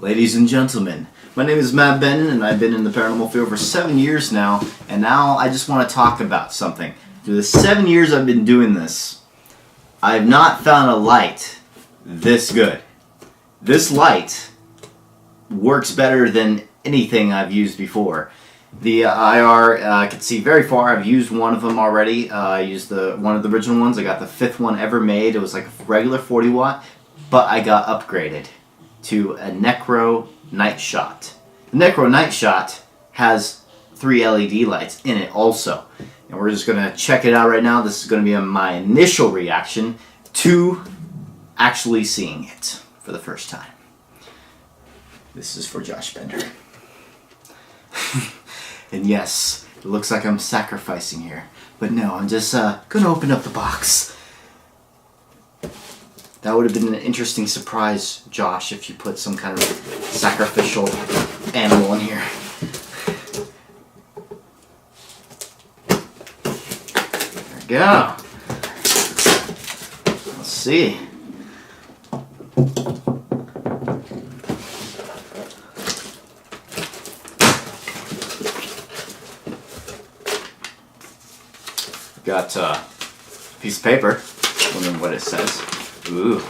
Ladies and gentlemen, my name is Matt Bennon and I've been in the paranormal field for 7 years now, and now I just want to talk about something. Through the 7 years I've been doing this, I have not found a light this good. This light works better than anything I've used before. The IR I can see very far. I've used one of them already. I used one of the original ones. I got the 5th one ever made. It was like a regular 40 watt, but I got upgraded to a NECRO NITE shot. The NECRO NITE shot has 3 LED lights in it also. And we're just going to check it out right now. This is going to be my initial reaction to actually seeing it for the first time. This is for Josh Bender. And yes, it looks like I'm sacrificing here. But no, I'm just going to open up the box. That would have been an interesting surprise, Josh, if you put some kind of sacrificial animal in here. There we go. Let's see. Got a piece of paper. Wondering what it says. Ooh.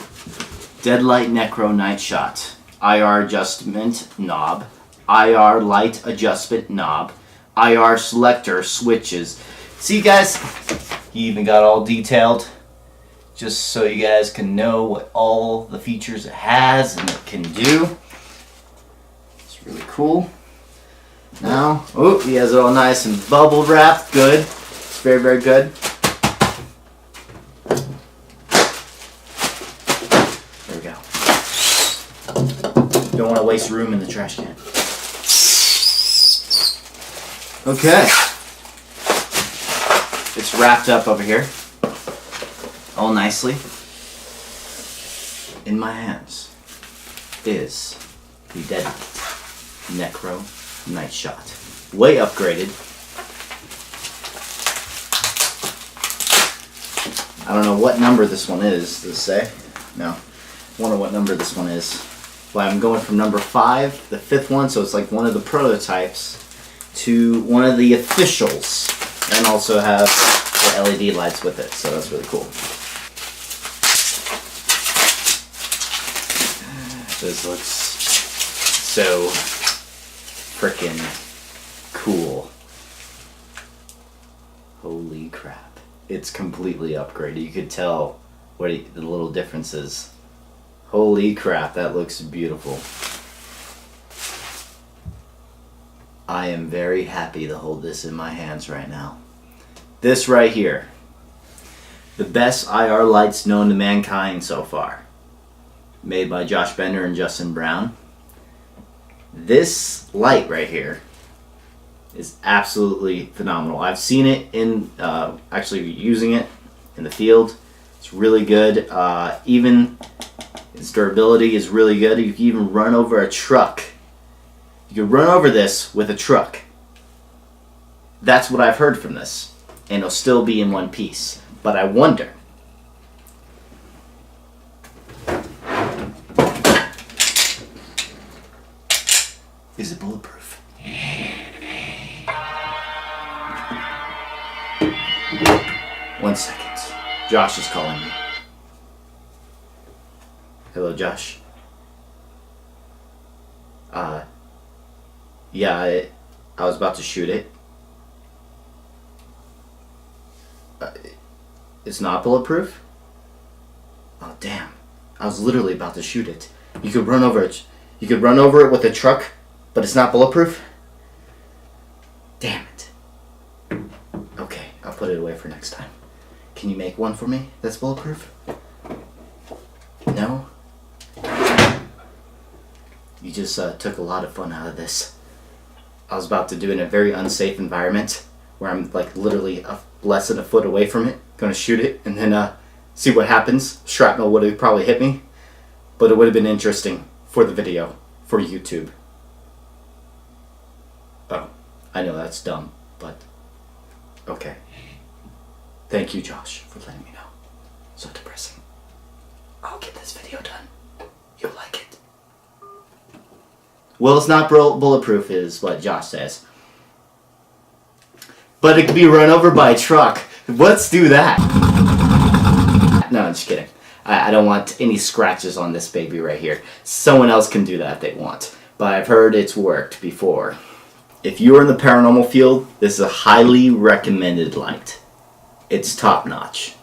Deadlite NECRO NITE shot. IR adjustment knob. IR light adjustment knob. IR selector switches. See, guys? He even got all detailed. Just so you guys can know what all the features it has and it can do. It's really cool. Now, oh, he has it all nice and bubble wrapped. Good. It's very, very good. There we go. Don't want to waste room in the trash can. Okay. It's wrapped up over here. All nicely. In my hands is the Deadlite NECRO NITE shot. Way upgraded. I don't know what number this one is. Does it say? No. I wonder what number this one is. Well, I'm going from number 5, the 5th one, so it's like one of the prototypes, to one of the officials. And also have the LED lights with it, so that's really cool. This looks so frickin' cool. Holy crap. It's completely upgraded. You could tell what the little difference is. Holy crap, that looks beautiful. I am very happy to hold this in my hands right now. This right here. The best IR lights known to mankind so far. Made by Josh Bender and Justin Brown. This light right here is absolutely phenomenal. I've seen it in actually using it in the field. It's really good. Even its durability is really good. You can even run over a truck. You can run over this with a truck. That's what I've heard from this, and it'll still be in one piece. But I wonder, is it bulletproof? 1 second. Josh is calling me. Hello, Josh. Yeah, I was about to shoot it. It's not bulletproof? Oh, damn. I was literally about to shoot it. You could run over it. You could run over it with a truck, but it's not bulletproof? Damn it. Okay, I'll put it away for next time. Can you make one for me that's bulletproof? No? You just took a lot of fun out of this. I was about to do it in a very unsafe environment where I'm like literally less than a foot away from it, gonna shoot it, and then see what happens. Shrapnel would have probably hit me, but it would have been interesting for the video, for YouTube. Oh, I know that's dumb, but okay. Thank you, Josh, for letting me know. So depressing. I'll get this video done. You'll like it. Well, it's not bulletproof, is what Josh says. But it could be run over by a truck. Let's do that. No, I'm just kidding. I don't want any scratches on this baby right here. Someone else can do that if they want. But I've heard it's worked before. If you're in the paranormal field, this is a highly recommended light. It's top notch.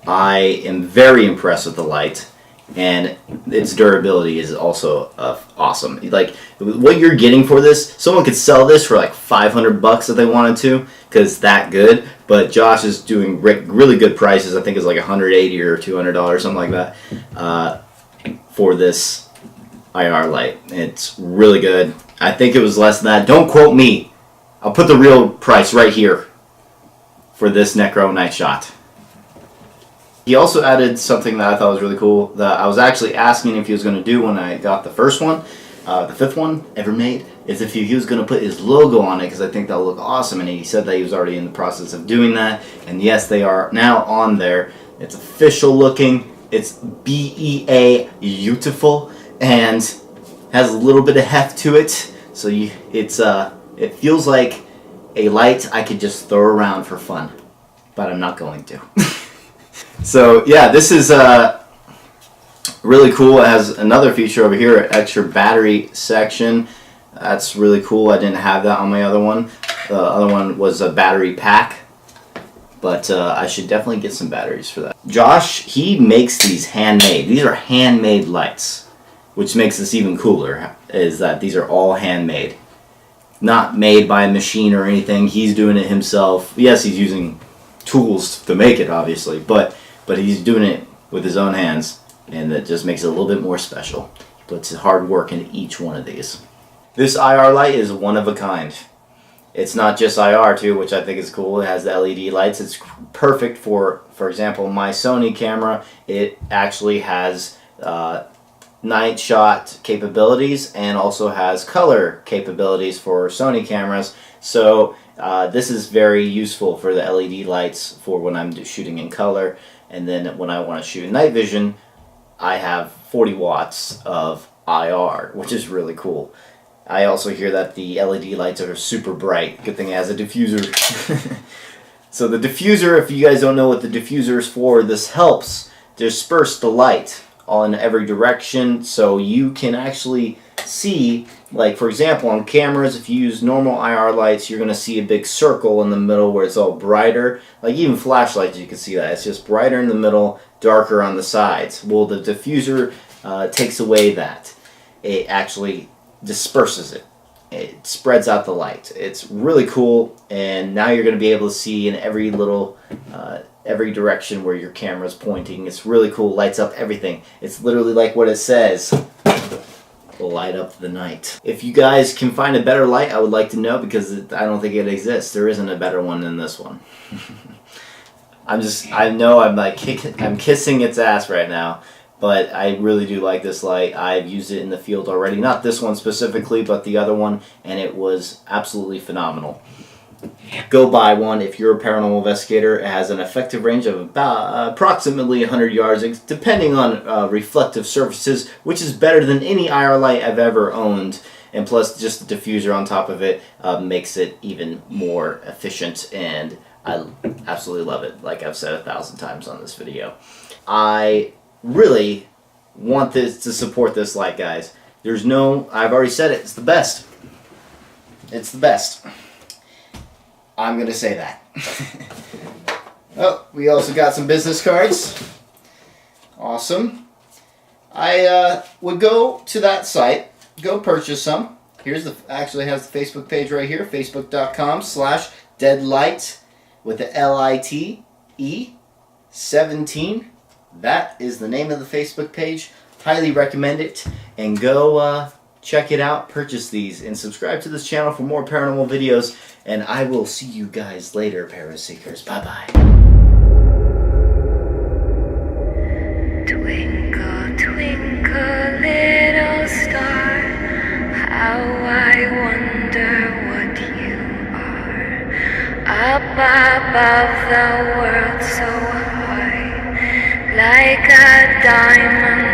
I am very impressed with the light, and its durability is also awesome. Like, what you're getting for this, someone could sell this for like $500 if they wanted to, because it's that good. But Josh is doing really good prices. I think it's like $180 or $200, something like that, for this IR light. It's really good. I think it was less than that. Don't quote me. I'll put the real price right here for this NECRO NITE shot. He also added something that I thought was really cool that I was actually asking if he was going to do when I got the first one, the fifth one ever made, is if he was going to put his logo on it, because I think that'll look awesome, and he said that he was already in the process of doing that, and yes, they are now on there. It's official looking, it's BEA beautiful, and has a little bit of heft to it, so it feels like a light I could just throw around for fun, but I'm not going to. So yeah, this is really cool. It has another feature over here, an extra battery section. That's really cool. I didn't have that on my other one. The other one was a battery pack, but I should definitely get some batteries for that. Josh, he makes these handmade. These are handmade lights, which makes this even cooler, is that these are all handmade. Not made by a machine or anything. He's doing it himself. Yes, he's using tools to make it, obviously, but he's doing it with his own hands, and that just makes it a little bit more special. He puts his hard work into each one of these. This IR light is one of a kind. It's not just IR too, which I think is cool. It has the LED lights. It's perfect for example, my Sony camera. It actually has night shot capabilities and also has color capabilities for Sony cameras. So this is very useful for the LED lights for when I'm shooting in color, and then when I want to shoot in night vision, I have 40 watts of IR, which is really cool. I also hear that the LED lights are super bright. Good thing it has a diffuser. So the diffuser, if you guys don't know what the diffuser is for, this helps disperse the light in every direction, so you can actually see, like for example on cameras, if you use normal IR lights, you're going to see a big circle in the middle where it's all brighter. Like even flashlights, you can see that. It's just brighter in the middle, darker on the sides. Well, the diffuser takes away that. It actually disperses it. It spreads out the light. It's really cool, and now you're going to be able to see in every little every direction where your camera's pointing. It's really cool. Lights up everything. It's literally like what it says. Light up the night. If you guys can find a better light, I would like to know, because I don't think it exists. There isn't a better one than this one. I know I'm kissing its ass right now, but I really do like this light. I've used it in the field already. Not this one specifically, but the other one, and it was absolutely phenomenal. Go buy one if you're a paranormal investigator. It has an effective range of about approximately 100 yards, depending on reflective surfaces, which is better than any IR light I've ever owned. And plus, just the diffuser on top of it makes it even more efficient, and I absolutely love it, like I've said 1,000 times on this video. I really want this to support this light, guys. I've already said it, it's the best. It's the best. I'm going to say that. Oh, we also got some business cards. Awesome. I would go to that site, go purchase some. Actually has the Facebook page right here, facebook.com/Deadlite with the LITE 17. That is the name of the Facebook page. Highly recommend it, and go check it out, purchase these, and subscribe to this channel for more paranormal videos. And I will see you guys later, Paraseekers. Bye-bye. Twinkle, twinkle, little star, how I wonder what you are. Up above the world so high, like a diamond